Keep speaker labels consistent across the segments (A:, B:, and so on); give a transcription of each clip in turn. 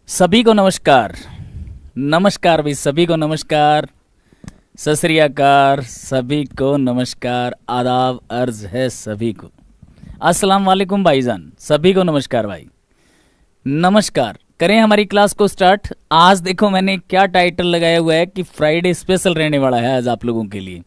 A: सभी को नमस्कार। नमस्कार भाई, सभी को नमस्कार, सत श्री अकाल, सभी को नमस्कार, आदाब अर्ज है सभी को। अस्सलाम वालेकुम भाईजान, सभी को नमस्कार भाई, नमस्कार। करें हमारी क्लास को स्टार्ट। आज देखो मैंने क्या टाइटल लगाया हुआ है कि फ्राइडे स्पेशल रहने वाला है आज आप लोगों के लिए।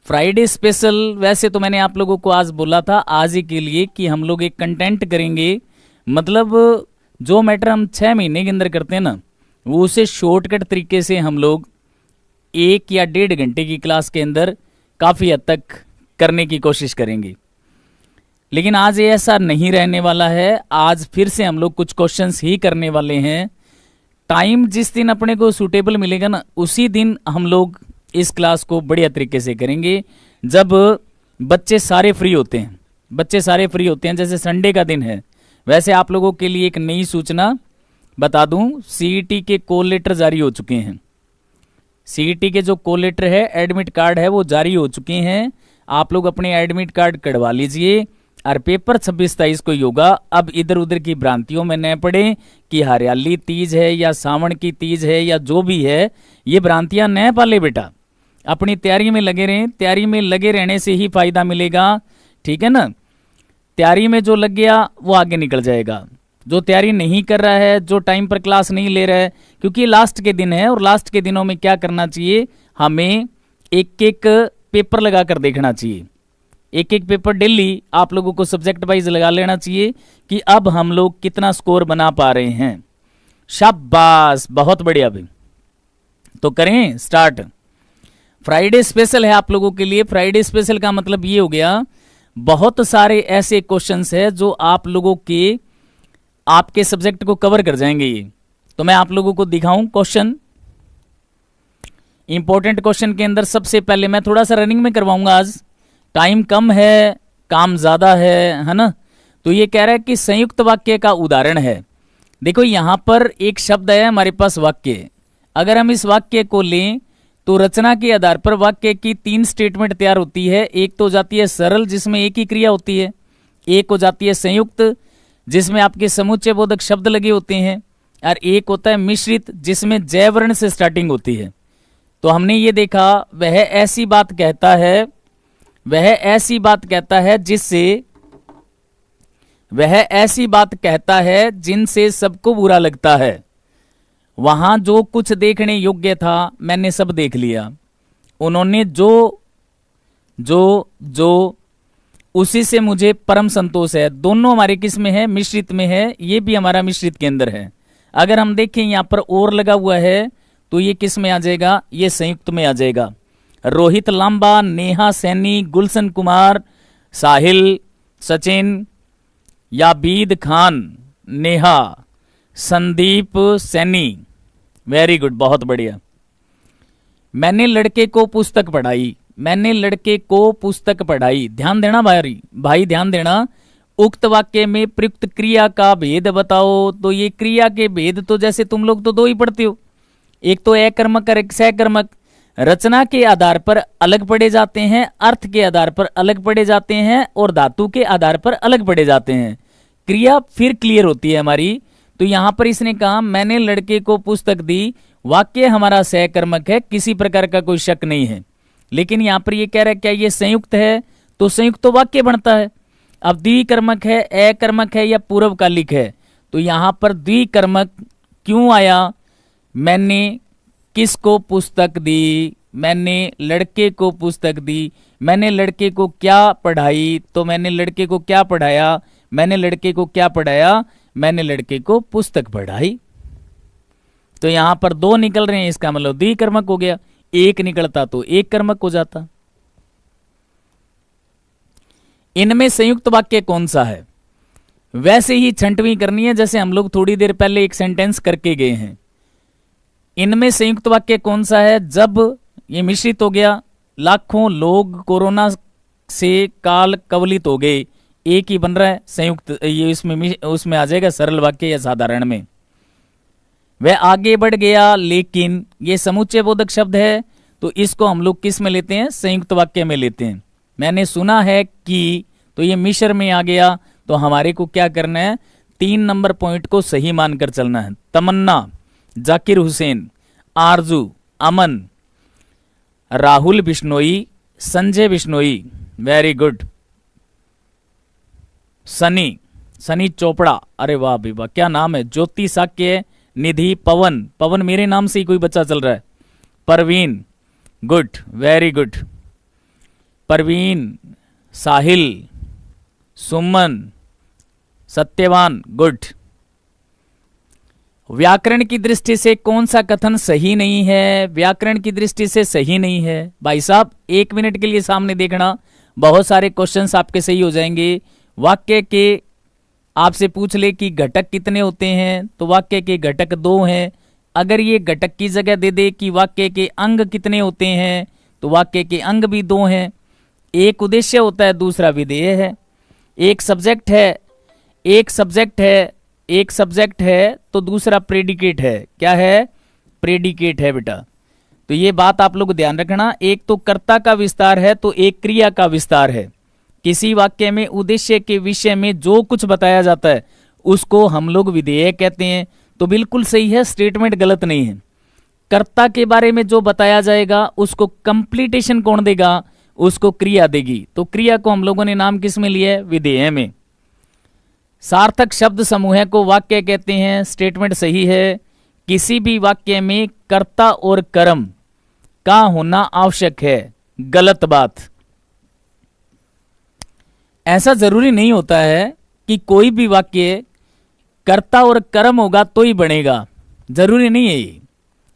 A: फ्राइडे स्पेशल, वैसे तो मैंने आप लोगों को आज बोला था आज ही के लिए कि हम लोग एक कंटेंट करेंगे, मतलब जो मैटर हम 6 महीने के अंदर करते हैं ना, वो उसे शॉर्टकट तरीके से हम लोग 1 या 1.5 घंटे की क्लास के अंदर काफ़ी हद तक करने की कोशिश करेंगे। लेकिन आज ये ऐसा नहीं रहने वाला है। आज फिर से हम लोग कुछ क्वेश्चंस ही करने वाले हैं। टाइम जिस दिन अपने को सूटेबल मिलेगा ना, उसी दिन हम लोग इस क्लास को बढ़िया तरीके से करेंगे, जब बच्चे सारे फ्री होते हैं। बच्चे सारे फ्री होते हैं, जैसे संडे का दिन है। वैसे आप लोगों के लिए एक नई सूचना बता दूं, सीईटी के कॉल लेटर जारी हो चुके हैं। सीईटी के जो कॉल लेटर है, एडमिट कार्ड है, वो जारी हो चुके हैं। आप लोग अपने एडमिट कार्ड कढ़वा लीजिए और पेपर 26-27 को ही होगा। अब इधर उधर की भ्रांतियों में न पड़े कि हरियाली तीज है या सावन की तीज है या जो भी है, ये भ्रांतियां न पाले बेटा। अपनी तैयारी में लगे रहें। तैयारी में लगे रहने से ही फायदा मिलेगा, ठीक है ना। तैयारी में जो लग गया वो आगे निकल जाएगा। जो तैयारी नहीं कर रहा है, जो टाइम पर क्लास नहीं ले रहा है, क्योंकि लास्ट के दिन है और लास्ट के दिनों में क्या करना चाहिए, हमें एक एक पेपर लगा कर देखना चाहिए। एक एक पेपर डेली आप लोगों को सब्जेक्ट वाइज लगा लेना चाहिए कि अब हम लोग कितना स्कोर बना पा रहे हैं। शाबाश, बहुत बढ़िया भाई। तो करें स्टार्ट। फ्राइडे स्पेशल है आप लोगों के लिए। फ्राइडे स्पेशल का मतलब ये हो गया, बहुत सारे ऐसे क्वेश्चंस है जो आप लोगों के आपके सब्जेक्ट को कवर कर जाएंगे ये। तो मैं आप लोगों को दिखाऊं क्वेश्चन। इंपॉर्टेंट क्वेश्चन के अंदर सबसे पहले मैं थोड़ा सा रनिंग में करवाऊंगा। आज टाइम कम है, काम ज्यादा है ना। तो ये कह रहा है कि संयुक्त वाक्य का उदाहरण है। देखो यहां पर एक शब्द है हमारे पास वाक्य। अगर हम इस वाक्य को लें तो रचना के आधार पर वाक्य की 3 स्टेटमेंट तैयार होती है। एक तो जाती है सरल, जिसमें एक ही क्रिया होती है। एक हो जाती है संयुक्त, जिसमें आपके समुच्चय बोधक शब्द लगे होते हैं। और एक होता है मिश्रित, जिसमें जय वर्ण से स्टार्टिंग होती है। तो हमने ये देखा, वह ऐसी बात कहता है जिनसे सबको बुरा लगता है। वहां जो कुछ देखने योग्य था मैंने सब देख लिया। उन्होंने जो उसी से मुझे परम संतोष है। दोनों हमारे किस में है, मिश्रित में है। ये भी हमारा मिश्रित के अंदर है। अगर हम देखें यहां पर और लगा हुआ है तो ये किस में आ जाएगा, ये संयुक्त में आ जाएगा। रोहित लांबा, नेहा सैनी, गुलशन कुमार, साहिल, सचिन, याबीद खान, नेहा, संदीप सैनी। वेरी गुड, बहुत बढ़िया। मैंने लड़के को पुस्तक पढ़ाई। ध्यान देना भाई ध्यान देना। उक्त वाक्य में प्रयुक्त क्रिया का भेद बताओ। तो ये क्रिया के भेद तो जैसे तुम लोग तो 2 ही पढ़ते हो, एक तो अकर्मक और एक सहकर्मक। रचना के आधार पर अलग पढ़े जाते हैं, अर्थ के आधार पर अलग पढ़े जाते हैं और धातु के आधार पर अलग पढ़े जाते हैं। क्रिया फिर क्लियर होती है हमारी। तो यहां पर इसने कहा मैंने लड़के को पुस्तक दी, वाक्य हमारा सहकर्मक है, किसी प्रकार का कोई शक नहीं है। लेकिन यहां पर ये कह रहा है क्या ये संयुक्त है, तो संयुक्त तो वाक्य बनता है। अब द्विकर्मक है, अकर्मक है या पूर्वकालिक है, तो यहां पर द्विकर्मक क्यों आया। मैंने किसको पुस्तक दी, मैंने लड़के को पुस्तक दी। मैंने लड़के को क्या पढ़ाई, तो मैंने लड़के को क्या पढ़ाया, मैंने लड़के को क्या पढ़ाया, मैंने लड़के को पुस्तक पढ़ाई। तो यहां पर 2 निकल रहे हैं, इसका मतलब द्विकर्मक हो गया। 1 निकलता तो एक कर्मक हो जाता। इनमें संयुक्त वाक्य कौन सा है, वैसे ही छंटवी करनी है जैसे हम लोग थोड़ी देर पहले एक सेंटेंस करके गए हैं। इनमें संयुक्त वाक्य कौन सा है, जब ये मिश्रित हो गया, लाखों लोग कोरोना से काल कवलित हो गए, एक ही बन रहा है संयुक्त। ये उसमें आ जाएगा सरल वाक्य या साधारण में। वह आगे बढ़ गया लेकिन, ये समुच्चय बोधक शब्द है, तो इसको हम लोग किस में लेते हैं, संयुक्त वाक्य में लेते हैं। मैंने सुना है कि, तो ये मिश्र में आ गया। तो हमारे को क्या करना है, 3 नंबर पॉइंट को सही मानकर चलना है। तमन्ना, जाकिर हुसैन, आरजू, अमन, राहुल बिश्नोई, संजय बिश्नोई, वेरी गुड। सनी, सनी चोपड़ा, अरे वाह भी वाह, क्या नाम है। ज्योति साक्य, निधि, पवन, पवन मेरे नाम से ही कोई बच्चा चल रहा है। Parveen, good, very good. Parveen, Sahil, Suman, Satyavan, good. व्याकरण की दृष्टि से कौन सा कथन सही नहीं है? व्याकरण की दृष्टि से सही नहीं है भाई साहब, 1 मिनट के लिए सामने देखना, बहुत सारे क्वेश्चंस आपके सही हो जाएंगे। वाक्य के आपसे पूछ ले कि घटक कितने होते हैं, तो वाक्य के घटक 2 हैं। अगर ये घटक की जगह दे दे कि वाक्य के अंग कितने होते हैं, तो वाक्य के अंग भी 2 हैं। एक उद्देश्य होता है, दूसरा विधेय है। एक सब्जेक्ट है, एक सब्जेक्ट है, एक सब्जेक्ट है, तो दूसरा प्रेडिकेट है। क्या है? प्रेडिकेट है बेटा। तो ये बात आप लोग ध्यान रखना, एक तो कर्ता का विस्तार है, तो एक क्रिया का विस्तार है। किसी वाक्य में उद्देश्य के विषय में जो कुछ बताया जाता है उसको हम लोग विधेय कहते हैं। तो बिल्कुल सही है, स्टेटमेंट गलत नहीं है। कर्ता के बारे में जो बताया जाएगा उसको कंप्लीटेशन कौन देगा? उसको क्रिया देगी। तो क्रिया को हम लोगों ने नाम किस में लिया है? विधेय में। सार्थक शब्द समूह को वाक्य कहते हैं, स्टेटमेंट सही है। किसी भी वाक्य में कर्ता और कर्म का होना आवश्यक है, गलत बात। ऐसा जरूरी नहीं होता है कि कोई भी वाक्य कर्ता और कर्म होगा तो ही बनेगा, जरूरी नहीं है ये।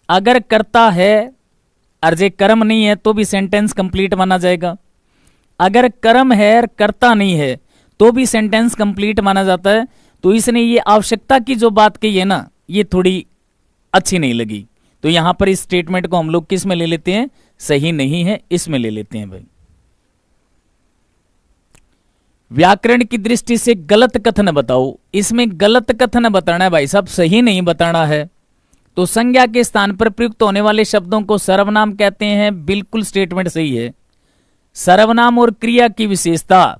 A: अगर कर्ता है और जे कर्म नहीं है तो भी सेंटेंस कंप्लीट माना जाएगा। अगर कर्म है और कर्ता नहीं है तो भी सेंटेंस कंप्लीट माना जाता है। तो इसने ये आवश्यकता की जो बात कही है ना, ये थोड़ी अच्छी नहीं लगी। तो यहां पर इस स्टेटमेंट को हम लोग किस में ले लेते हैं? सही नहीं है, इसमें ले लेते हैं भाई। व्याकरण की दृष्टि से गलत कथन बताओ। इसमें गलत कथन बताना है भाई साहब, सही नहीं बताना है। तो संज्ञा के स्थान पर प्रयुक्त होने वाले शब्दों को सर्वनाम कहते हैं, बिल्कुल स्टेटमेंट सही है। सर्वनाम और क्रिया की विशेषता,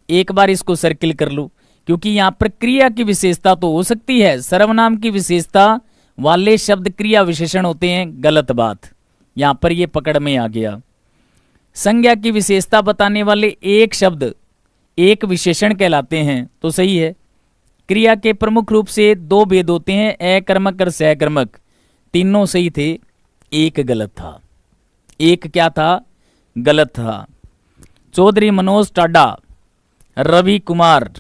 A: एक बार इसको सर्किल कर लो, क्योंकि यहां पर क्रिया की विशेषता तो हो सकती है, सर्वनाम की विशेषता वाले शब्द क्रिया विशेषण होते हैं, गलत बात। यहां पर ये पकड़ में आ गया। संज्ञा की विशेषता बताने वाले एक शब्द एक विशेषण कहलाते हैं, तो सही है। क्रिया के प्रमुख रूप से 2 भेद होते हैं, अकर्मक और सहकर्मक। तीनों सही थे, एक गलत था। एक क्या था? गलत था। चौधरी मनोज टाडा, रवि कुमार,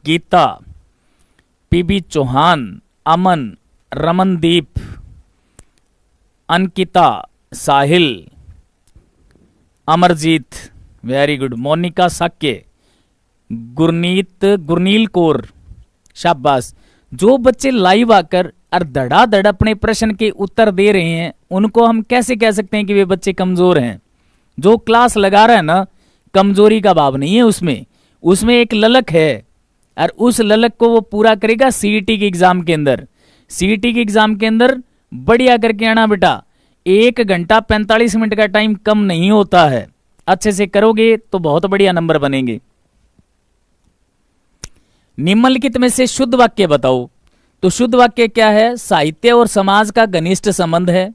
A: गीता, पीबी चौहान, अमन, रमनदीप, अंकिता, साहिल, अमरजीत, वेरी गुड। मोनिका साक्य, गुरनील कौर, शाबाश। जो बच्चे लाइव आकर और धड़ाधड़ अपने प्रश्न के उत्तर दे रहे हैं, उनको हम कैसे कह सकते हैं कि वे बच्चे कमजोर हैं? जो क्लास लगा रहा है ना, कमजोरी का भाव नहीं है उसमें, उसमें एक ललक है, और उस ललक को वो पूरा करेगा सीईटी के एग्जाम के अंदर। सीईटी के एग्जाम के अंदर बढ़िया करके आना बेटा। 1 घंटा 45 मिनट का टाइम कम नहीं होता है, अच्छे से करोगे तो बहुत बढ़िया नंबर बनेंगे। निम्नलिखित में से शुद्ध वाक्य बताओ। तो शुद्ध वाक्य क्या है? साहित्य और समाज का घनिष्ठ संबंध है।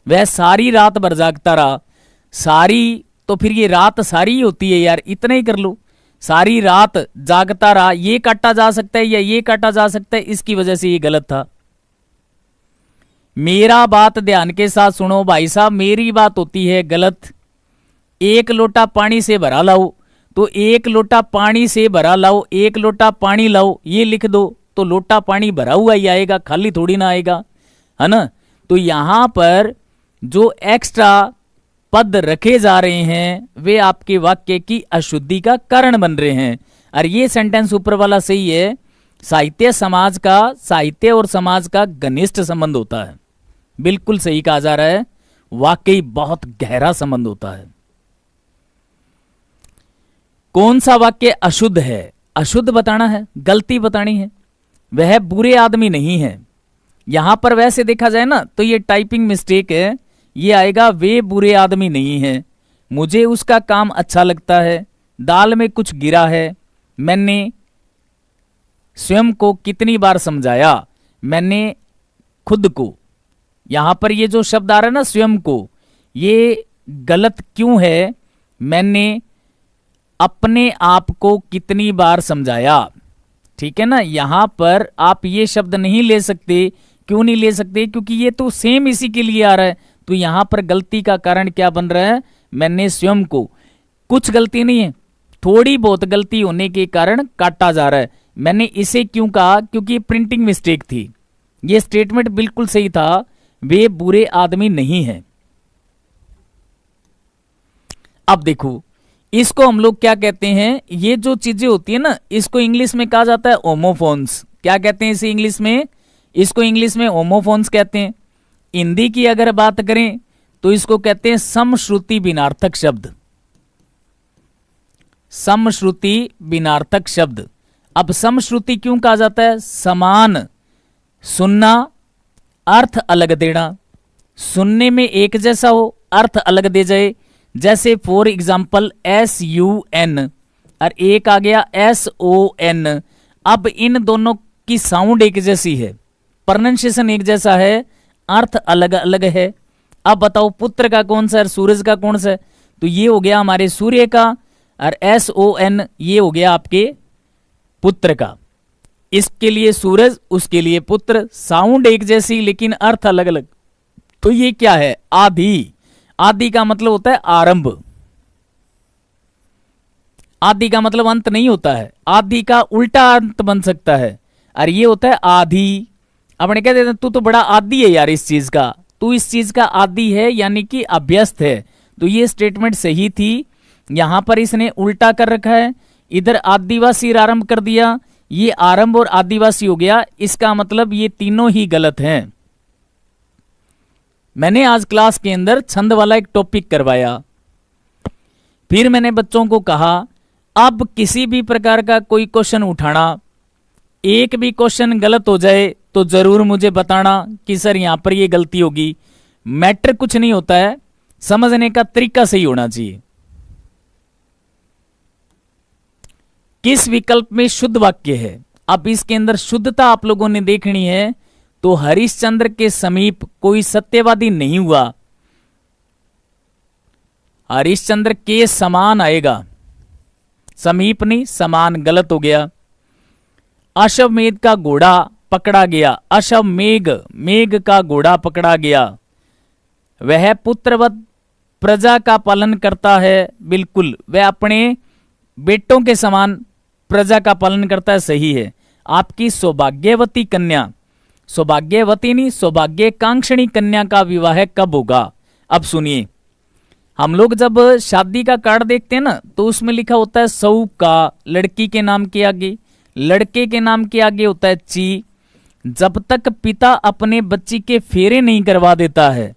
A: वह सारी रात भर जागता रहा। सारी, तो फिर ये रात सारी ही होती है यार, इतना ही कर लो। सारी रात जागता रहा, ये काटा जा सकता है या ये काटा जा सकता है, इसकी वजह से ये गलत था। मेरा बात ध्यान के साथ सुनो भाई साहब, मेरी बात होती है गलत। 1 लोटा पानी से भरा लाओ, तो 1 लोटा पानी से भरा लाओ, 1 लोटा पानी लाओ, ये लिख दो, तो लोटा पानी भरा हुआ ही आएगा, खाली थोड़ी ना आएगा, है ना। तो यहां पर जो एक्स्ट्रा पद रखे जा रहे हैं वे आपके वाक्य की अशुद्धि का कारण बन रहे हैं। और ये सेंटेंस ऊपर वाला सही है, साहित्य और समाज का घनिष्ठ संबंध होता है, बिल्कुल सही कहा जा रहा है, वाकई बहुत गहरा संबंध होता है। कौन सा वाक्य अशुद्ध है? अशुद्ध बताना है, गलती बतानी है। वह बुरे आदमी नहीं है। यहां पर वैसे देखा जाए ना तो ये टाइपिंग मिस्टेक है, ये आएगा वे बुरे आदमी नहीं है। मुझे उसका काम अच्छा लगता है। दाल में कुछ गिरा है, मैंने स्वयं को कितनी बार समझाया, मैंने खुद को। यहां पर ये जो शब्द आ रहा है ना स्वयं को, ये गलत क्यों है? मैंने अपने आप को कितनी बार समझाया, ठीक है ना। यहां पर आप ये शब्द नहीं ले सकते। क्यों नहीं ले सकते? क्योंकि ये तो सेम इसी के लिए आ रहा है। तो यहां पर गलती का कारण क्या बन रहा है? मैंने स्वयं को। कुछ गलती नहीं है, थोड़ी बहुत गलती होने के कारण काटा जा रहा है। मैंने इसे क्यों कहा? क्योंकि प्रिंटिंग मिस्टेक थी। ये स्टेटमेंट बिल्कुल सही था, वे बुरे आदमी नहीं है। अब देखो, इसको हम लोग क्या कहते हैं? ये जो चीजें होती है ना, इसको इंग्लिश में कहा जाता है होमोफोन्स। क्या कहते हैं इसे इंग्लिश में? इसको इंग्लिश में होमोफोन्स कहते हैं। हिंदी की अगर बात करें तो इसको कहते हैं समश्रुति भिन्नार्थक शब्द। समश्रुति भिन्नार्थक शब्द। अब समश्रुति क्यों कहा जाता है? समान सुनना, अर्थ अलग देना। सुनने में एक जैसा हो, अर्थ अलग दे जाए। जैसे फॉर एग्जाम्पल SUN और एक आ गया SON। अब इन दोनों की साउंड एक जैसी है, प्रोनाउंसिएशन एक जैसा है, अर्थ अलग अलग है। अब बताओ पुत्र का कौन सा है, सूरज का कौन सा है? तो ये हो गया हमारे सूर्य का, और SON ये हो गया आपके पुत्र का। इसके लिए सूरज, उसके लिए पुत्र, साउंड एक जैसी लेकिन अर्थ अलग अलग। तो ये क्या है? आदि। आदि का मतलब होता है आरंभ। आदि का मतलब अंत नहीं होता है, आदि का उल्टा अंत बन सकता है, और ये होता है आदि। अपने कहते हैं तू तो बड़ा आदि है यार इस चीज का, तू इस चीज का आदि है, यानी कि अभ्यस्त है। तो ये स्टेटमेंट सही थी। यहां पर इसने उल्टा कर रखा है, इधर आदिवासी आरंभ कर दिया, ये आरंभ और आदिवासी हो गया। इसका मतलब ये तीनों ही गलत हैं। मैंने आज क्लास के अंदर छंद वाला एक टॉपिक करवाया। फिर मैंने बच्चों को कहा अब किसी भी प्रकार का कोई क्वेश्चन उठाना, एक भी क्वेश्चन गलत हो जाए तो जरूर मुझे बताना कि सर यहां पर ये गलती होगी। मैटर कुछ नहीं होता है, समझने का तरीका सही होना चाहिए। किस विकल्प में शुद्ध वाक्य है? अब इसके अंदर शुद्धता आप लोगों ने देखनी है। तो हरिश्चंद्र के समीप कोई सत्यवादी नहीं हुआ, हरिश्चंद्र के समान आएगा, समीप नहीं समान, गलत हो गया। अश्वमेध का घोड़ा पकड़ा गया, अश्वमेघ, मेघ का घोड़ा पकड़ा गया। वह पुत्रवत प्रजा का पालन करता है, बिल्कुल वह अपने बेटों के समान प्रजा का पालन करता है, सही है। आपकी सौभाग्यवती कन्या, सौभाग्यवती नहीं सौभाग्यकांक्षिणी कन्या का विवाह कब होगा? अब सुनिए, हम लोग जब शादी का कार्ड देखते हैं ना तो उसमें लिखा होता है सौ का, लड़की के नाम के आगे, लड़के के नाम के आगे होता है ची। जब तक पिता अपने बच्ची के फेरे नहीं करवा देता है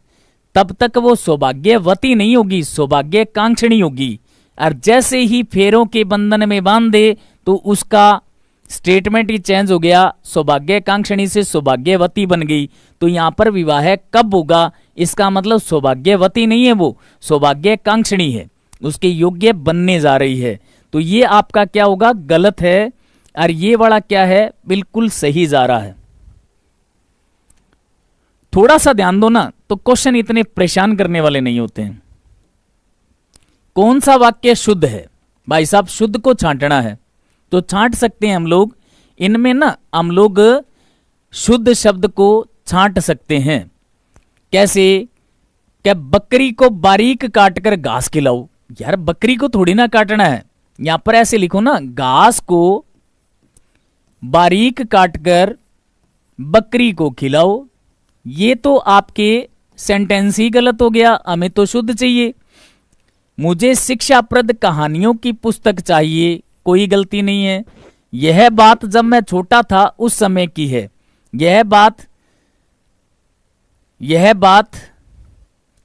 A: तब तक वो सौभाग्यवती नहीं होगी, सौभाग्यकांक्षिणी होगी। और जैसे ही फेरों के बंधन में बांध दे तो उसका स्टेटमेंट ही चेंज हो गया, सौभाग्यकांक्षिणी से सौभाग्यवती बन गई। तो यहां पर विवाह कब होगा? इसका मतलब सौभाग्यवती नहीं है, वो सौभाग्यकांक्षिणी है, उसके योग्य बनने जा रही है। तो ये आपका क्या होगा? गलत है। और ये वाला क्या है? बिल्कुल सही जा रहा है। थोड़ा सा ध्यान दो ना तो क्वेश्चन इतने परेशान करने वाले नहीं होते हैं। कौन सा वाक्य शुद्ध है? भाई साहब शुद्ध को छांटना है तो छांट सकते हैं हम लोग। इनमें ना हम लोग शुद्ध शब्द को छांट सकते हैं। कैसे? क्या बकरी को बारीक काटकर घास खिलाओ? यार बकरी को थोड़ी ना काटना है, यहां पर ऐसे लिखो ना, घास को बारीक काटकर बकरी को खिलाओ। ये तो आपके सेंटेंस ही गलत हो गया, हमें तो शुद्ध चाहिए। मुझे शिक्षाप्रद कहानियों की पुस्तक चाहिए, कोई गलती नहीं है। यह बात जब मैं छोटा था उस समय की है, यह बात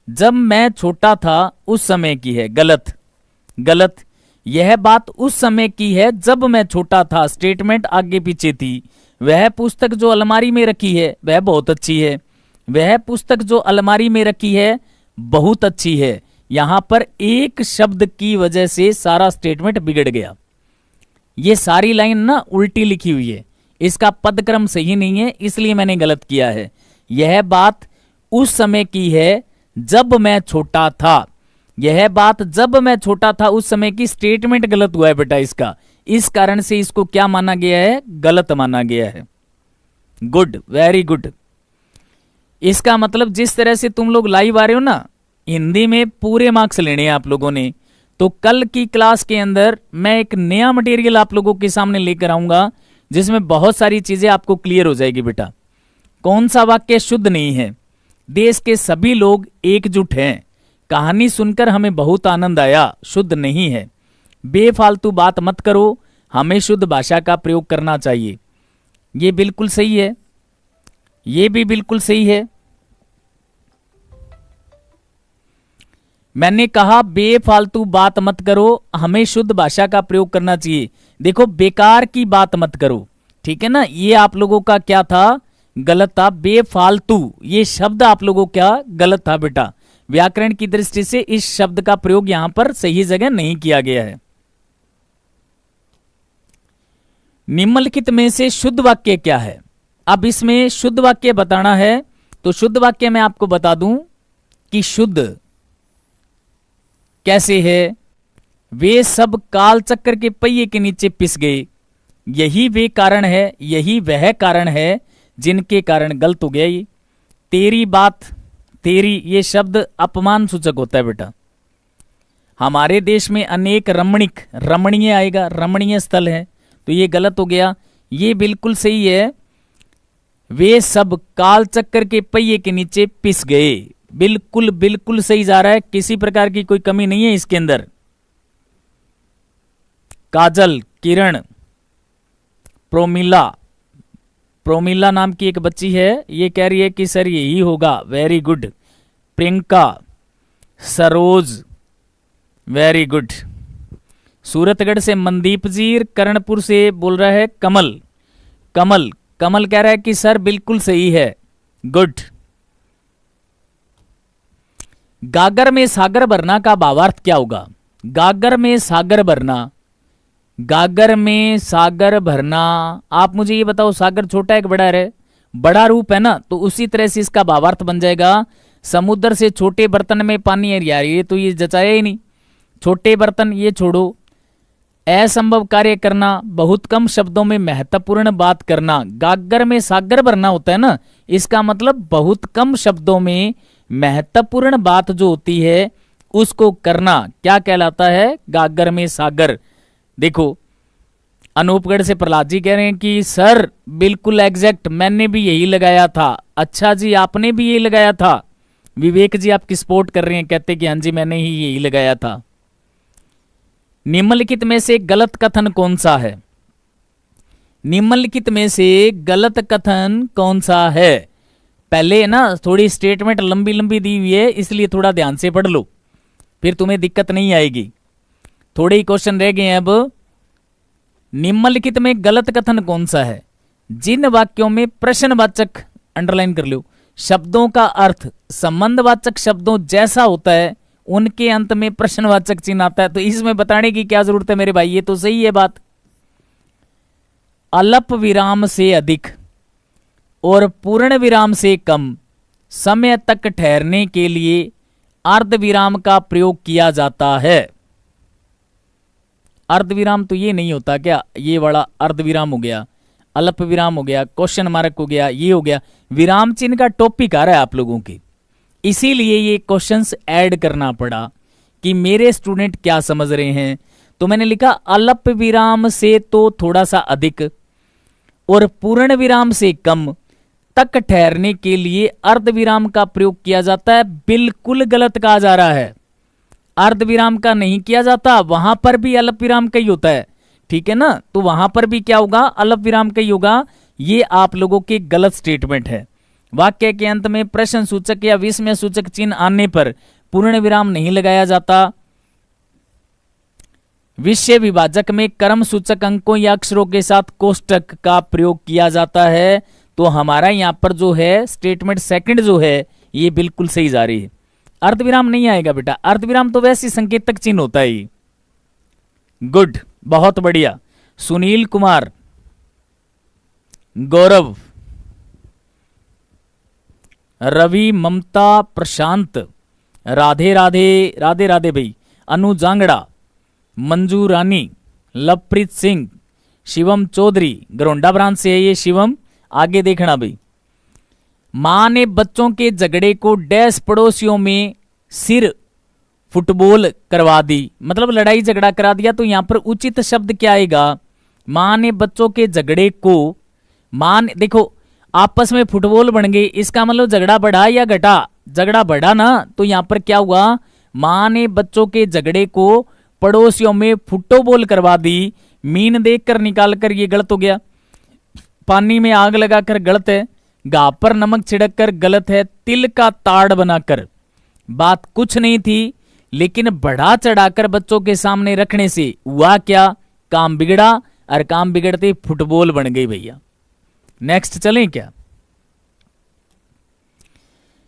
A: जब मैं छोटा था उस समय की है, गलत गलत। यह बात उस समय की है जब मैं छोटा था, स्टेटमेंट आगे पीछे थी। वह पुस्तक जो अलमारी में रखी है वह बहुत अच्छी है, वह पुस्तक जो अलमारी में रखी है बहुत अच्छी है। यहां पर एक शब्द की वजह से सारा स्टेटमेंट बिगड़ गया। ये सारी लाइन ना उल्टी लिखी हुई है, इसका पदक्रम सही नहीं है, इसलिए मैंने गलत किया है। यह बात उस समय की है जब मैं छोटा था। यह बात जब मैं छोटा था उस समय की स्टेटमेंट गलत हुआ है बेटा इसका, इस कारण से इसको क्या माना गया है? गलत माना गया है। Good, very good. इसका मतलब जिस तरह से तुम लोग लाइव आ रहे हो ना, हिंदी में पूरे मार्क्स लेने हैं आप लोगों ने। तो कल की क्लास के अंदर मैं एक नया मटेरियल आप लोगों के सामने लेकर आऊंगा जिसमें बहुत सारी चीजें आपको क्लियर हो जाएगी बेटा। कौन सा वाक्य शुद्ध नहीं है? देश के सभी लोग एकजुट हैं, कहानी सुनकर हमें बहुत आनंद आया, शुद्ध नहीं है। बेफालतू बात मत करो, हमें शुद्ध भाषा का प्रयोग करना चाहिए। ये बिल्कुल सही है, ये भी बिल्कुल सही है। मैंने कहा बेफालतू बात मत करो, हमें शुद्ध भाषा का प्रयोग करना चाहिए। देखो, बेकार की बात मत करो, ठीक है ना। ये आप लोगों का क्या था? गलत था। बेफालतू ये शब्द आप लोगों क्या गलत था बेटा। व्याकरण की दृष्टि से इस शब्द का प्रयोग यहां पर सही जगह नहीं किया गया है। निम्नलिखित में से शुद्ध वाक्य क्या है? अब इसमें शुद्ध वाक्य बताना है, तो शुद्ध वाक्य मैं आपको बता दूं कि शुद्ध कैसे है। वे सब काल चक्कर के पहिए के नीचे पिस गए, यही वे कारण है, यही वह कारण है जिनके कारण गलत हो गया। ये तेरी बात, तेरी ये शब्द अपमान सूचक होता है बेटा। हमारे देश में अनेक रमणीय आएगा, रमणीय स्थल है, तो ये गलत हो गया। ये बिल्कुल सही है, वे सब काल चक्कर के पहिए के नीचे पिस गए, बिल्कुल बिल्कुल सही जा रहा है, किसी प्रकार की कोई कमी नहीं है इसके अंदर। काजल, किरण, प्रोमिला नाम की एक बच्ची है, ये कह रही है कि सर यही होगा, very good. Priyanka, Saroj, very good. Suratgarh से मनदीप जी, कर्णपुर से बोल रहा है कमल कह रहा है कि सर बिल्कुल सही है, गुड। गागर में सागर भरना का भावार्थ क्या होगा? गागर में सागर भरना, गागर में सागर भरना, आप मुझे ये बताओ, सागर छोटा है कि बड़ा है? बड़ा रूप है ना, तो उसी तरह से इसका भावार्थ बन जाएगा समुद्र से छोटे बर्तन में पानी है। यार ये तो ये जचाया ही नहीं। छोटे बर्तन ये छोड़ो, असंभव कार्य करना, बहुत कम शब्दों में महत्वपूर्ण बात करना। गागर में सागर भरना होता है ना, इसका मतलब बहुत कम शब्दों में महत्वपूर्ण बात जो होती है उसको करना क्या कहलाता है? गागर में सागर। देखो, अनूपगढ़ से प्रहलाद जी कह रहे हैं कि सर बिल्कुल एग्जैक्ट, मैंने भी यही लगाया था। अच्छा जी, आपने भी यही लगाया था। विवेक जी आपकी सपोर्ट कर रहे हैं, कहते कि हाँ जी मैंने ही यही लगाया था। निम्नलिखित में से गलत कथन कौन सा है? निम्नलिखित में से गलत कथन कौन सा है? पहले ना थोड़ी स्टेटमेंट लंबी लंबी दी हुई है, इसलिए थोड़ा ध्यान से पढ़ लो, फिर तुम्हें दिक्कत नहीं आएगी। थोड़े ही क्वेश्चन रह गए हैं अब। निम्नलिखित में गलत कथन कौन सा है? जिन वाक्यों में प्रश्नवाचक, अंडरलाइन कर लो, शब्दों का अर्थ संबंधवाचक शब्दों जैसा होता है, उनके अंत में प्रश्नवाचक चिन्ह आता है। तो इसमें बताने की क्या जरूरत है मेरे भाई, ये तो सही है बात। अल्प विराम से अधिक और पूर्ण विराम से कम समय तक ठहरने के लिए अर्ध विराम का प्रयोग किया जाता है। अर्ध विराम तो ये नहीं होता क्या? ये वाला अर्ध विराम हो गया, अल्प विराम हो गया, क्वेश्चन मार्क हो गया, ये हो गया। विराम चिन्ह का टॉपिक आ रहा है आप लोगों के, इसीलिए ये क्वेश्चंस ऐड करना पड़ा कि मेरे स्टूडेंट क्या समझ रहे हैं। तो मैंने लिखा अल्प विराम से तो थोड़ा सा अधिक और पूर्ण विराम से कम तक ठहरने के लिए अर्ध विराम का प्रयोग किया जाता है। बिल्कुल गलत कहा जा रहा है, अर्ध विराम का नहीं किया जाता, वहां पर भी अल्प विराम का ही होता है, ठीक है ना। तो वहां पर भी क्या होगा? अल्प विराम का ही होगा। ये आप लोगों की गलत स्टेटमेंट है। वाक्य के अंत में प्रश्न सूचक या विस्मय सूचक चिन्ह आने पर पूर्ण विराम नहीं लगाया जाता। विषय विभाजक में कर्म सूचक अंकों या अक्षरों के साथ कोष्टक का प्रयोग किया जाता है। तो हमारा यहां पर जो है स्टेटमेंट सेकंड जो है ये बिल्कुल सही जा रही है। अर्धविराम नहीं आएगा बेटा, अर्धविराम तो वैसे संकेतक चिन्ह होता है। गुड, बहुत बढ़िया। सुनील कुमार, गौरव, रवि, ममता, प्रशांत, राधे राधे राधे राधे भाई, अनु जांगड़ा, मंजू रानी, लवप्रीत सिंह, शिवम चौधरी, गरोंडा ब्रांच से है ये शिवम। आगे देखना भाई, मां ने बच्चों के झगड़े को डैश पड़ोसियों में सिर फुटबॉल करवा दी, मतलब लड़ाई झगड़ा करा दिया। तो यहां पर उचित शब्द क्या आएगा? मां ने बच्चों के झगड़े को, मां ने, देखो आपस में फुटबॉल बन गई, इसका मतलब झगड़ा बढ़ा या घटा? झगड़ा बढ़ा ना। तो यहां पर क्या हुआ? मां ने बच्चों के झगड़े को पड़ोसियों में फुटबॉल करवा दी। मीन देखकर निकाल कर ये गलत हो गया। पानी में आग लगाकर गलत है। घाव पर नमक छिड़क कर गलत है। तिल का ताड़ बनाकर, बात कुछ नहीं थी लेकिन बढ़ा चढ़ाकर बच्चों के सामने रखने से हुआ क्या? काम बिगड़ा, और काम बिगड़ते फुटबॉल बन गई भैया। नेक्स्ट चलें क्या?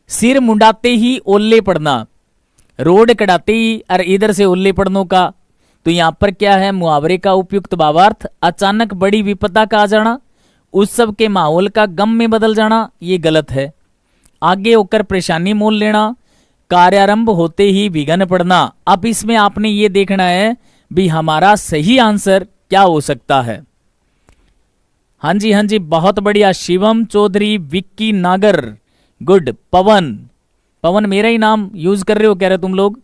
A: सिर मुंडाते ही ओल्ले पड़ना, रोड कटाते ही और इधर से ओल्ले पड़नों का। तो यहां पर क्या है? मुहावरे का उपयुक्त भावार्थ, अचानक बड़ी विपदा का आ जाना, उत्सव के माहौल का गम में बदल जाना, ये गलत है। आगे होकर परेशानी मोल लेना, कार्यारंभ होते ही विघ्न पड़ना। अब इसमें आपने ये देखना है भी हमारा सही आंसर क्या हो सकता है। हाँ जी हाँ जी, बहुत बढ़िया। शिवम चौधरी, विक्की नागर, गुड। पवन, पवन मेरा ही नाम यूज कर रहे हो कह रहे तुम लोग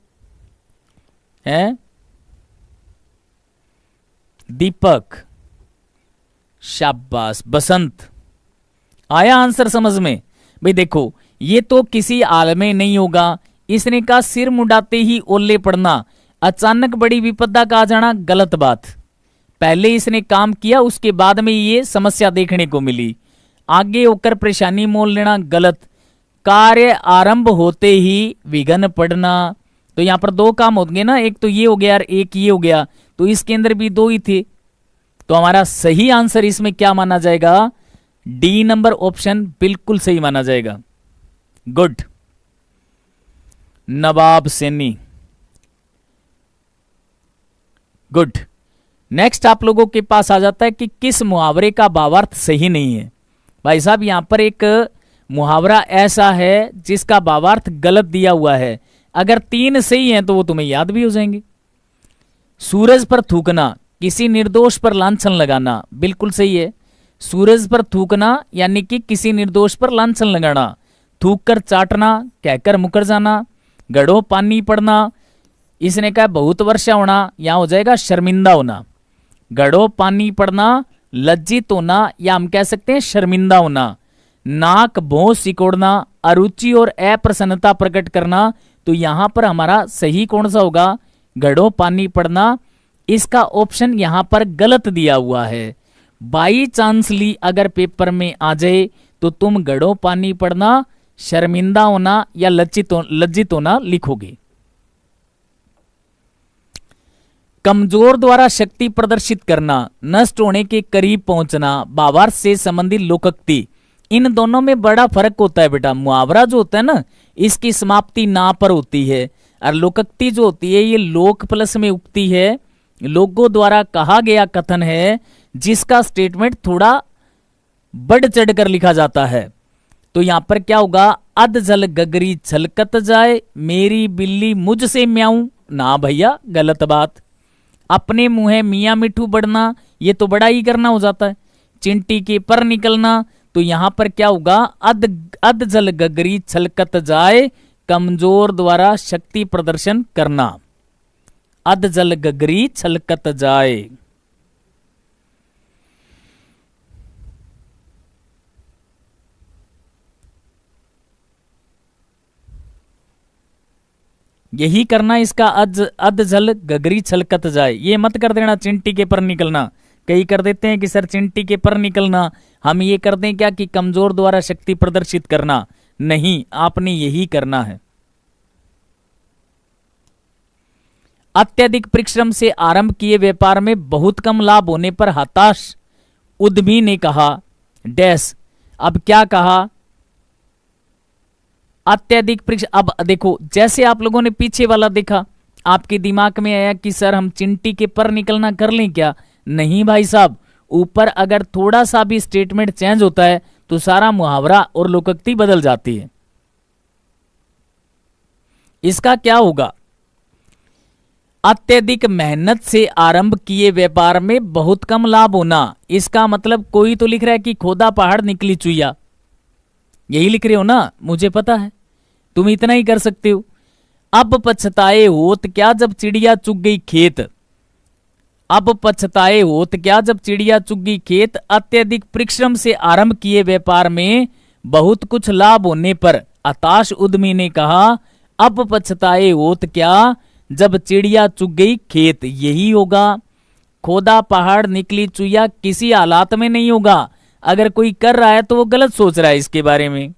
A: हैं। दीपक, शाबाश। बसंत, आया आंसर समझ में? भाई देखो, ये तो किसी आल में नहीं होगा। इसने कहा सिर मुंडाते ही ओले पड़ना, अचानक बड़ी विपदा का आ जाना, गलत बात। पहले इसने काम किया, उसके बाद में ये समस्या देखने को मिली। आगे होकर परेशानी मोल लेना, गलत। कार्य आरंभ होते ही विघ्न पड़ना, तो यहां पर दो काम होंगे ना, एक तो ये हो गया और एक ये हो गया, तो इसके अंदर भी दो ही थे। तो हमारा सही आंसर इसमें क्या माना जाएगा? डी नंबर ऑप्शन बिल्कुल सही माना जाएगा। गुड। नवाब सैनी, गुड। नेक्स्ट आप लोगों के पास आ जाता है कि किस मुहावरे का भावार्थ सही नहीं है। भाई साहब यहां पर एक मुहावरा ऐसा है जिसका भावार्थ गलत दिया हुआ है। अगर 3 सही हैं तो वो तुम्हें याद भी हो जाएंगे। सूरज पर थूकना, किसी निर्दोष पर लांछन लगाना, बिल्कुल सही है। सूरज पर थूकना यानी कि किसी निर्दोष पर लांछन लगाना। थूक कर चाटना, कहकर मुकर जाना। गढ़ो पानी पड़ना, इसने कहा बहुत वर्षा होना, यहां हो जाएगा शर्मिंदा होना। गढ़ो पानी पड़ना, लज्जित होना, या हम कह सकते हैं शर्मिंदा होना। नाक भौं सिकोड़ना, अरुचि और अप्रसन्नता प्रकट करना। तो यहां पर हमारा सही कौन सा होगा? गढ़ो पानी पड़ना। इसका ऑप्शन यहां पर गलत दिया हुआ है। बाई चांसली अगर पेपर में आ जाए तो तुम गढ़ो पानी पड़ना, शर्मिंदा होना या लज्जित होना लिखोगे। कमजोर द्वारा शक्ति प्रदर्शित करना, नष्ट होने के करीब पहुंचना, भावार्थ से संबंधित लोकोक्ति, इन दोनों में बड़ा फर्क होता है बेटा। मुहावरा जो होता है ना, इसकी समाप्ति ना पर होती है, और लोकोक्ति जो होती है ये लोक प्लस में उक्ति है, लोगों द्वारा कहा गया कथन है, जिसका स्टेटमेंट थोड़ा बढ़ चढ़ कर लिखा जाता है। तो यहां पर क्या होगा? अध जल गगरी छलकत जाए, मेरी बिल्ली मुझसे म्याऊं ना। भैया गलत बात। अपने मुंह मियाँ मिठू बढ़ना, ये तो बड़ा ही करना हो जाता है। चिंटी के पर निकलना, तो यहां पर क्या होगा? अध जल गगरी छलकत जाए, कमजोर द्वारा शक्ति प्रदर्शन करना। अध जल गगरी छलकत जाए। यही करना इसका, अध जल गगरी छलकत जाए। ये मत कर देना चिंटी के पर निकलना। कई कर देते हैं कि सर चिंटी के पर निकलना, हम ये कर दें क्या कि कमजोर द्वारा शक्ति प्रदर्शित करना। नहीं, आपने यही करना है। अत्यधिक परिश्रम से आरंभ किए व्यापार में बहुत कम लाभ होने पर हताश उद्यमी ने कहा डैश। अब क्या कहा? अत्यधिक परिश्रम। अब देखो, जैसे आप लोगों ने पीछे वाला देखा, आपके दिमाग में आया कि सर हम चिंटी के पर निकलना कर लें क्या? नहीं भाई साहब, ऊपर अगर थोड़ा सा भी स्टेटमेंट चेंज होता है तो सारा मुहावरा और लोकोक्ति बदल जाती है। इसका क्या होगा? अत्यधिक मेहनत से आरंभ किए व्यापार में बहुत कम लाभ होना। इसका मतलब कोई तो लिख रहा है कि खोदा पहाड़ निकली चुईया, यही लिख रहे हो ना, मुझे पता है, तुम इतना ही कर सकते हो। अब पछताए होत क्या जब चिड़िया चुग गई खेत। अब पछताए होत क्या जब चिड़िया चुग गई खेत। अत्यधिक परिश्रम से आरंभ किए व्यापार में बहुत कुछ लाभ होने पर हताश उद्यमी ने कहा, अब पछताए होत क्या जब चिड़िया चुग गई खेत। यही होगा, खोदा पहाड़ निकली चुईया किसी हालात में नहीं होगा। अगर कोई कर रहा है तो वो गलत सोच रहा है इसके बारे में।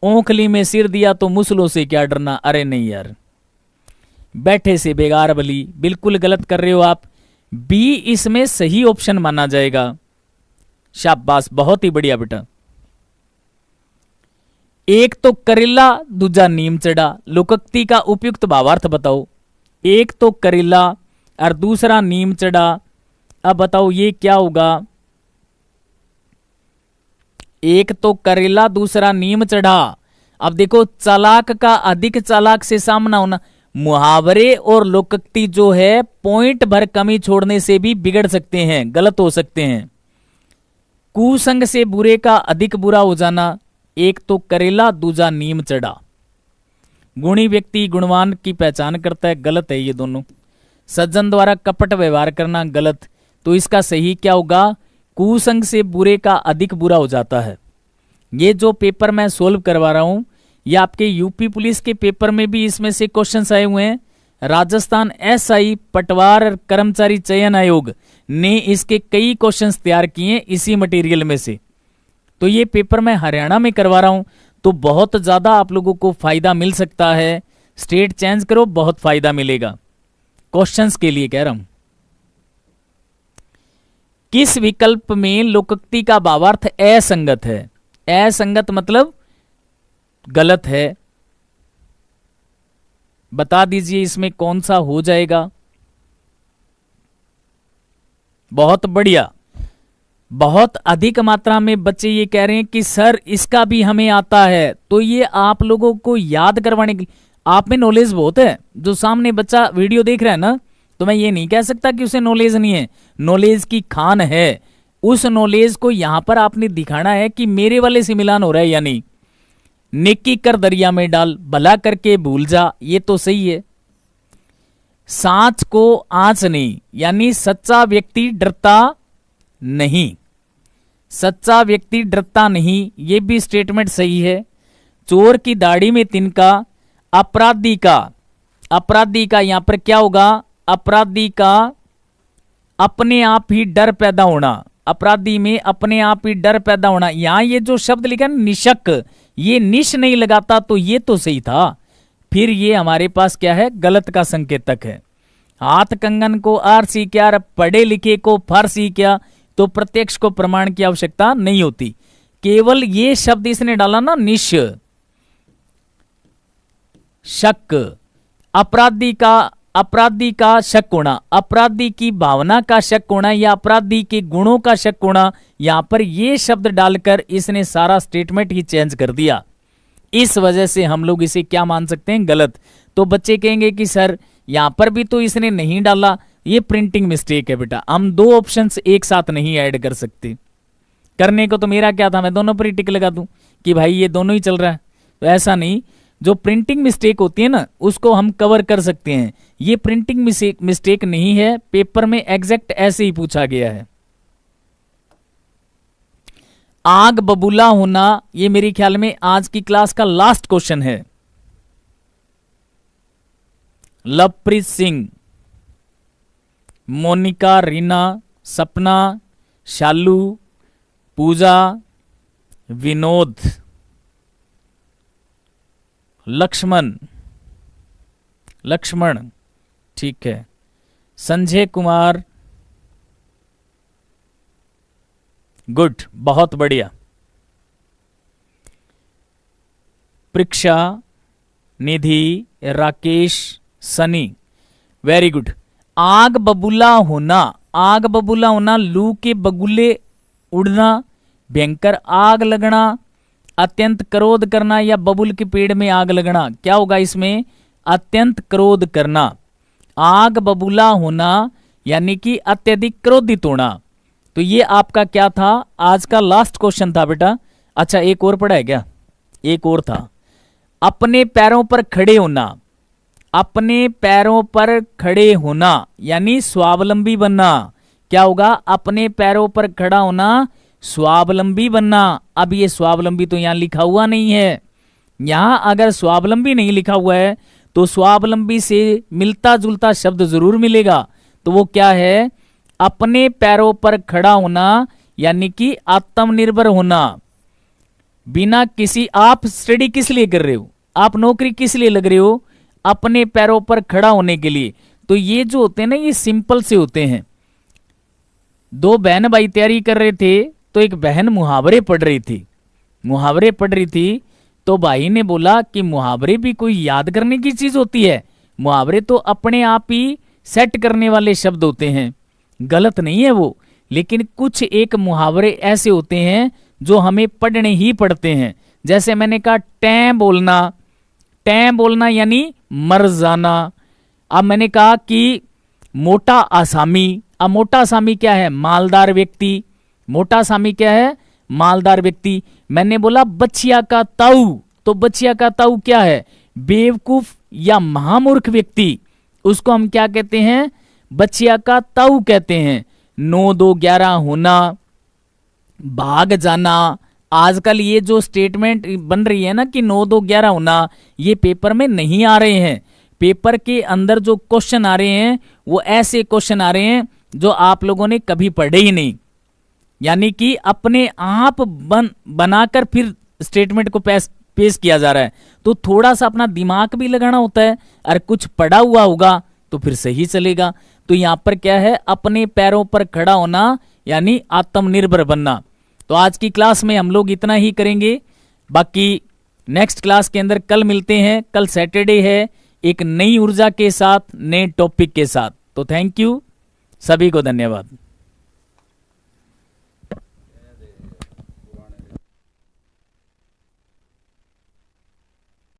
A: ओंखली में सिर दिया तो मुसलों से क्या डरना। अरे नहीं यार, बैठे से बेगार बली, बिल्कुल गलत कर रहे हो आप। बी इसमें सही ऑप्शन माना जाएगा। शाबाश, बहुत ही बढ़िया बेटा। एक तो करेला दूजा नीम चढ़ा। लोकोक्ति का उपयुक्त भावार्थ बताओ। एक तो करेला और दूसरा नीम चढ़ा। अब बताओ ये क्या होगा? एक तो करेला दूसरा नीम चढ़ा। अब देखो, चालाक का अधिक चालाक से सामना होना। मुहावरे और लोकोक्ति जो है पॉइंट भर कमी छोड़ने से भी बिगड़ सकते हैं, गलत हो सकते हैं। कुसंग से बुरे का अधिक बुरा हो जाना। एक तो करेला दूजा नीम चढ़ा। गुणी व्यक्ति गुणवान की पहचान करता है, गलत है ये दोनों। सज्जन द्वारा कपट व्यवहार करना, गलत। तो इसका सही क्या होगा? कुसंग से बुरे का अधिक बुरा हो जाता है। ये जो पेपर मैं सोल्व करवा रहा हूं, ये आपके यूपी पुलिस के पेपर में भी इसमें से क्वेश्चंस आए हुए हैं। राजस्थान एसआई पटवार कर्मचारी चयन आयोग ने इसके कई क्वेश्चंस तैयार किए इसी मटेरियल में से। तो ये पेपर मैं हरियाणा में करवा रहा हूं, तो बहुत ज्यादा आप लोगों को फायदा मिल सकता है। स्टेट चेंज करो, बहुत फायदा मिलेगा। क्वेश्चंस के लिए कह रहा हूं। किस विकल्प में लोकोक्ति का भावार्थ असंगत है? असंगत मतलब गलत है। बता दीजिए इसमें कौन सा हो जाएगा। बहुत बढ़िया। बहुत अधिक मात्रा में बच्चे ये कह रहे हैं कि सर इसका भी हमें आता है। तो ये आप लोगों को याद करवाने की, आप में नॉलेज बहुत है। जो सामने बच्चा वीडियो देख रहा है ना, तो मैं ये नहीं कह सकता कि उसे नॉलेज नहीं है। नॉलेज की खान है। उस नॉलेज को यहां पर आपने दिखाना है कि मेरे वाले से मिलान हो रहा है या नहीं। नेकी कर दरिया में डाल, भला करके भूल जा, ये तो सही है। सांच को आंच नहीं, यानी सच्चा व्यक्ति डरता नहीं। सच्चा व्यक्ति डरता नहीं, ये भी स्टेटमेंट सही है। चोर की दाढ़ी में तिनका। अपराधी का, अपराधी का यहां पर क्या होगा? अपराधी का अपने आप ही डर पैदा होना। अपराधी में अपने आप ही डर पैदा होना। यहां ये जो शब्द लिखा है निशक, ये निश नहीं लगाता तो ये तो सही था। फिर ये हमारे पास क्या है? गलत का संकेतक है। हाथ कंगन को आरसी क्या, पढ़े लिखे को फारसी क्या। तो प्रत्यक्ष को प्रमाण की आवश्यकता नहीं होती। केवल ये शब्द इसने डाला ना, निश, शक। अपराधी का शक होना, अपराधी की भावना का शक होना या अपराधी के गुणों का शक होना। यहां पर ये शब्द डालकर इसने सारा स्टेटमेंट ही चेंज कर दिया। इस वजह से हम लोग इसे क्या मान सकते हैं? गलत। तो बच्चे कहेंगे कि सर यहां पर भी तो इसने नहीं डाला, ये प्रिंटिंग मिस्टेक है। बेटा हम दो ऑप्शंस एक साथ नहीं ऐड कर सकते। करने को तो मेरा क्या था, मैं दोनों पर ही टिक लगा दूं कि भाई ये दोनों ही चल रहा है। तो ऐसा नहीं, जो प्रिंटिंग मिस्टेक होती है ना, उसको हम कवर कर सकते हैं। ये प्रिंटिंग मिस्टेक नहीं है, पेपर में एग्जैक्ट ऐसे ही पूछा गया है। आग बबूला होना, ये मेरे ख्याल में आज की क्लास का लास्ट क्वेश्चन है। लवप्रीत सिंह, मोनिका, रीना, सपना, शालू, पूजा, विनोद, लक्ष्मण, ठीक है, संजय कुमार, गुड, बहुत बढ़िया। परीक्षा, निधि, राकेश, सनी, वेरी गुड। आग बबूला होना, आग बबूला होना, लू के बगुले उड़ना, भयंकर आग लगना, अत्यंत क्रोध करना या बबुल के पेड़ में आग लगना। क्या होगा इसमें? अत्यंत क्रोध करना। आग बबूला होना यानी कि अत्यधिक क्रोधित होना। तो ये आपका क्या था? आज का लास्ट क्वेश्चन था बेटा। अच्छा एक और पढ़ा है क्या? एक और था, अपने पैरों पर खड़े होना। अपने पैरों पर खड़े होना यानी स्वावलंबी बनना। क्या होगा? अपने पैरों पर खड़ा होना, स्वावलंबी बनना। अब ये स्वावलंबी तो यहां लिखा हुआ नहीं है। यहां अगर स्वावलंबी नहीं लिखा हुआ है तो स्वावलंबी से मिलता जुलता शब्द जरूर मिलेगा। तो वो क्या है? अपने पैरों पर खड़ा होना यानी कि आत्मनिर्भर होना। बिना किसी, आप स्टडी किस लिए कर रहे हो? आप नौकरी किस लिए लग रहे हो? अपने पैरों पर खड़ा होने के लिए। तो ये जो होते हैं ना, ये सिंपल से होते हैं। दो बहन भाई तैयारी कर रहे थे तो एक बहन मुहावरे पढ़ रही थी, मुहावरे पढ़ रही थी। तो भाई ने बोला कि मुहावरे भी कोई याद करने की चीज होती है? मुहावरे तो अपने आप ही सेट करने वाले शब्द होते हैं, गलत नहीं है वो। लेकिन कुछ एक मुहावरे ऐसे होते हैं जो हमें पढ़ने ही पड़ते हैं। जैसे मैंने कहा टैं बोलना, टैं बोलना यानी मर जाना। अब मैंने कहा कि मोटा आसामी। अब मोटा आसामी क्या है? मालदार व्यक्ति। मोटा आसामी क्या है? मालदार व्यक्ति। मैंने बोला बचिया का ताऊ, तो बचिया का ताऊ क्या है? बेवकूफ या महामूर्ख व्यक्ति। उसको हम क्या कहते हैं? बचिया का ताऊ कहते हैं। 9 2 11 होना, भाग जाना। आजकल ये जो स्टेटमेंट बन रही है ना कि 9 2 11 होना, ये पेपर में नहीं आ रहे हैं। पेपर के अंदर जो क्वेश्चन आ रहे हैं वो ऐसे क्वेश्चन आ रहे हैं जो आप लोगों ने कभी पढ़े ही नहीं। यानी कि अपने आप बनाकर फिर स्टेटमेंट को पेश किया जा रहा है। तो थोड़ा सा अपना दिमाग भी लगाना होता है, और कुछ पढ़ा हुआ होगा तो फिर सही चलेगा। तो यहां पर क्या है? अपने पैरों पर खड़ा होना यानी आत्मनिर्भर बनना। तो आज की क्लास में हम लोग इतना ही करेंगे। बाकी नेक्स्ट क्लास के अंदर कल मिलते हैं। कल सैटरडे है, एक नई ऊर्जा के साथ, नए टॉपिक के साथ। तो थैंक यू, सभी को धन्यवाद।